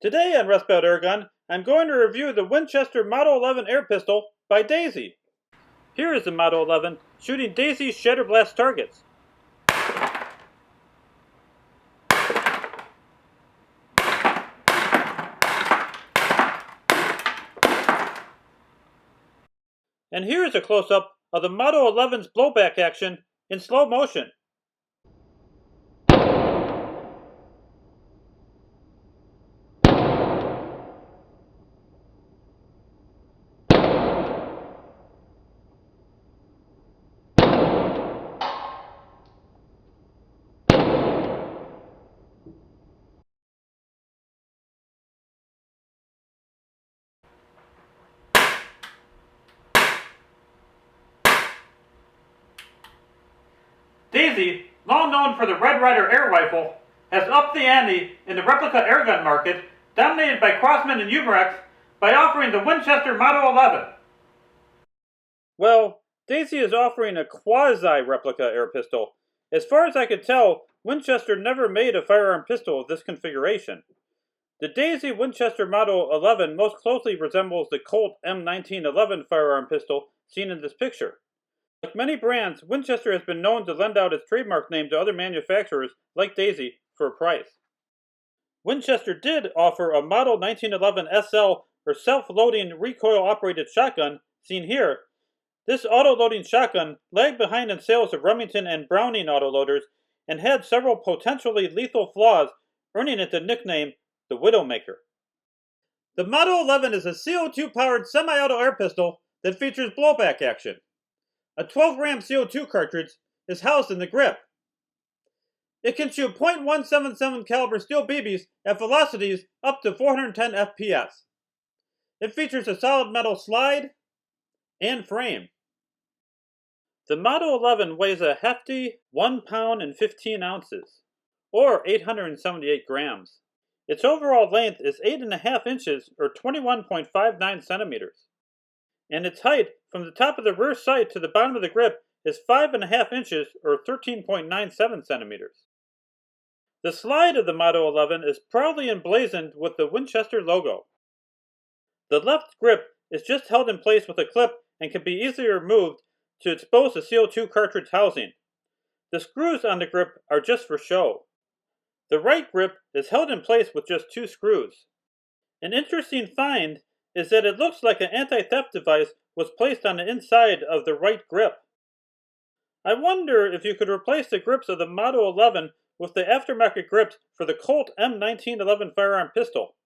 Today on Rust Belt Airgun, I'm going to review the Winchester Model 11 air pistol by Daisy. Here is the Model 11 shooting Daisy's Shatterblast targets. And here is a close-up of the Model 11's blowback action in slow motion. Daisy, long known for the Red Ryder air rifle, has upped the ante in the replica airgun market, dominated by Crossman and Umarex, by offering the Winchester Model 11. Well, Daisy is offering a quasi-replica air pistol. As far as I could tell, Winchester never made a firearm pistol of this configuration. The Daisy Winchester Model 11 most closely resembles the Colt M1911 firearm pistol seen in this picture. Like many brands, Winchester has been known to lend out its trademark name to other manufacturers, like Daisy, for a price. Winchester did offer a Model 1911 SL, or self-loading recoil-operated shotgun, seen here. This auto-loading shotgun lagged behind in sales of Remington and Browning autoloaders and had several potentially lethal flaws, earning it the nickname the Widowmaker. The Model 11 is a CO2-powered semi-auto air pistol that features blowback action. A 12-gram CO2 cartridge is housed in the grip. It can shoot .177 caliber steel BBs at velocities up to 410 FPS. It features a solid metal slide and frame. The Model 11 weighs a hefty 1 pound and 15 ounces, or 878 grams. Its overall length is 8.5 inches, or 21.59 centimeters. And its height from the top of the rear sight to the bottom of the grip is 5.5 inches, or 13.97 centimeters. The slide of the Model 11 is proudly emblazoned with the Winchester logo. The left grip is just held in place with a clip and can be easily removed to expose the CO2 cartridge housing. The screws on the grip are just for show. The right grip is held in place with just 2 screws. An interesting find is that it looks like an anti-theft device was placed on the inside of the right grip. I wonder if you could replace the grips of the Model 11 with the aftermarket grips for the Colt M1911 firearm pistol.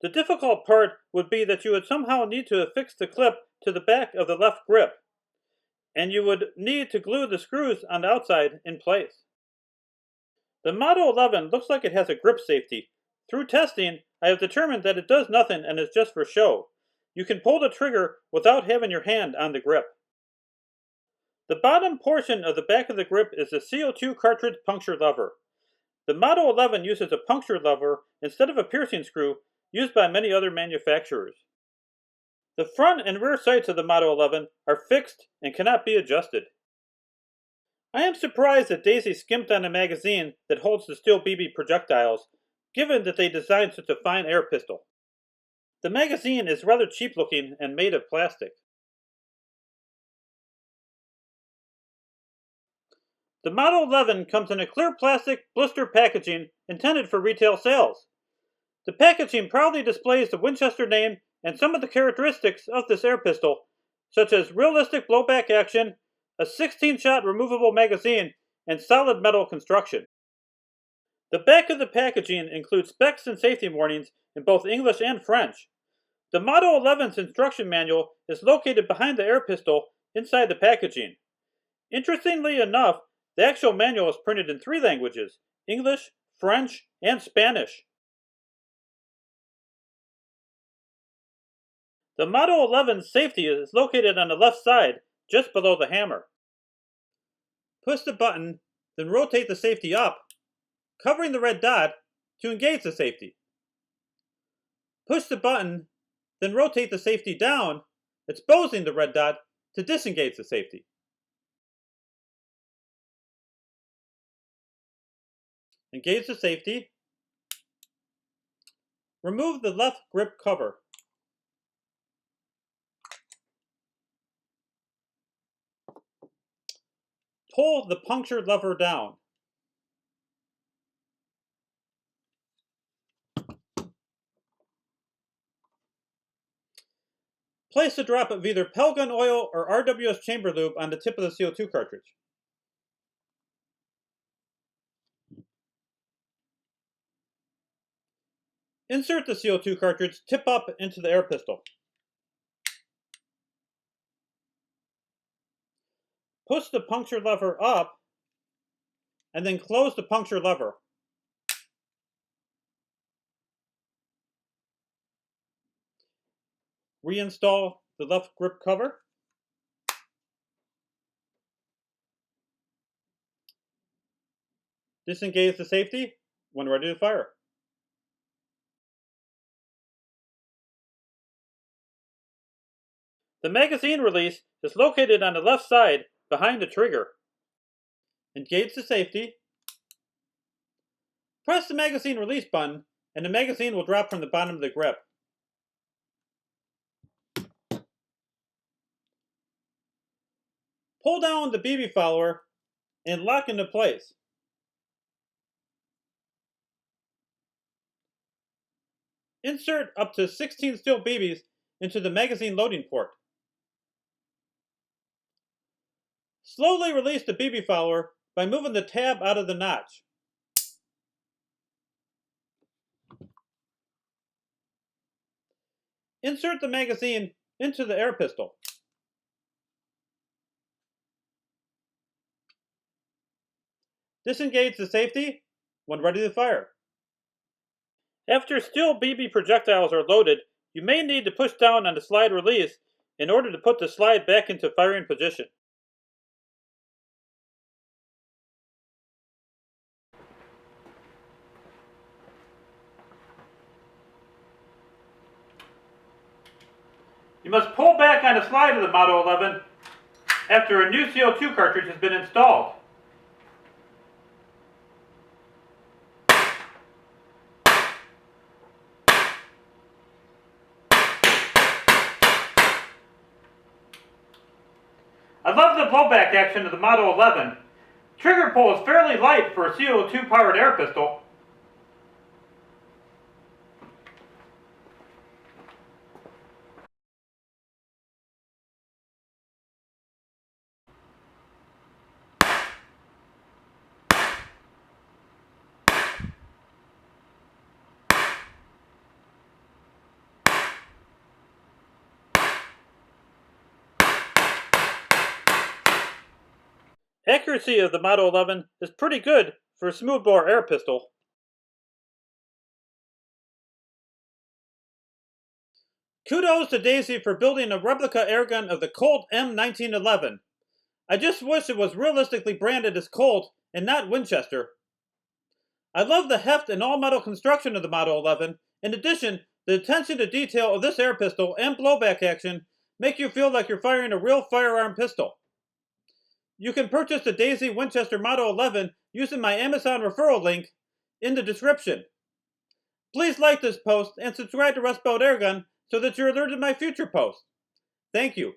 The difficult part would be that you would somehow need to affix the clip to the back of the left grip, and you would need to glue the screws on the outside in place. The Model 11 looks like it has a grip safety. Through testing, I have determined that it does nothing and is just for show. You can pull the trigger without having your hand on the grip. The bottom portion of the back of the grip is the CO2 cartridge puncture lever. The Model 11 uses a puncture lever instead of a piercing screw used by many other manufacturers. The front and rear sights of the Model 11 are fixed and cannot be adjusted. I am surprised that Daisy skimped on a magazine that holds the steel BB projectiles, given that they designed such a fine air pistol. The magazine is rather cheap looking and made of plastic. The Model 11 comes in a clear plastic blister packaging intended for retail sales. The packaging proudly displays the Winchester name and some of the characteristics of this air pistol, such as realistic blowback action, a 16-shot removable magazine, and solid metal construction. The back of the packaging includes specs and safety warnings in both English and French. The Model 11's instruction manual is located behind the air pistol inside the packaging. Interestingly enough, the actual manual is printed in 3 languages: English, French, and Spanish. The Model 11's safety is located on the left side, just below the hammer. Push the button, then rotate the safety up, covering the red dot to engage the safety. Push the button, then rotate the safety down, exposing the red dot to disengage the safety. Engage the safety, Remove the left grip cover. Pull the puncture lever down. Place a drop of either Pelgun oil or RWS chamber lube on the tip of the CO2 cartridge. Insert the CO2 cartridge tip up into the air pistol. Push the puncture lever up and then close the puncture lever. Reinstall the left grip cover. Disengage the safety when ready to fire. The magazine release is located on the left side behind the trigger. Engage the safety. Press the magazine release button and the magazine will drop from the bottom of the grip. Pull down the BB follower and lock into place. Insert up to 16 steel BBs into the magazine loading port. Slowly release the BB follower by moving the tab out of the notch. Insert the magazine into the air pistol. Disengage the safety when ready to fire. After steel BB projectiles are loaded, you may need to push down on the slide release in order to put the slide back into firing position. You must pull back on the slide of the Model 11 after a new CO2 cartridge has been installed. I love the blowback action of the Model 11. Trigger pull is fairly light for a CO2 powered air pistol. Accuracy of the Model 11 is pretty good for a smoothbore air pistol. Kudos to Daisy for building a replica airgun of the Colt M1911. I just wish it was realistically branded as Colt and not Winchester. I love the heft and all-metal construction of the Model 11. In addition, the attention to detail of this air pistol and blowback action make you feel like you're firing a real firearm pistol. You can purchase the Daisy Winchester Model 11 using my Amazon referral link in the description. Please like this post and subscribe to Rust Belt Airgun so that you're alerted to my future posts. Thank you.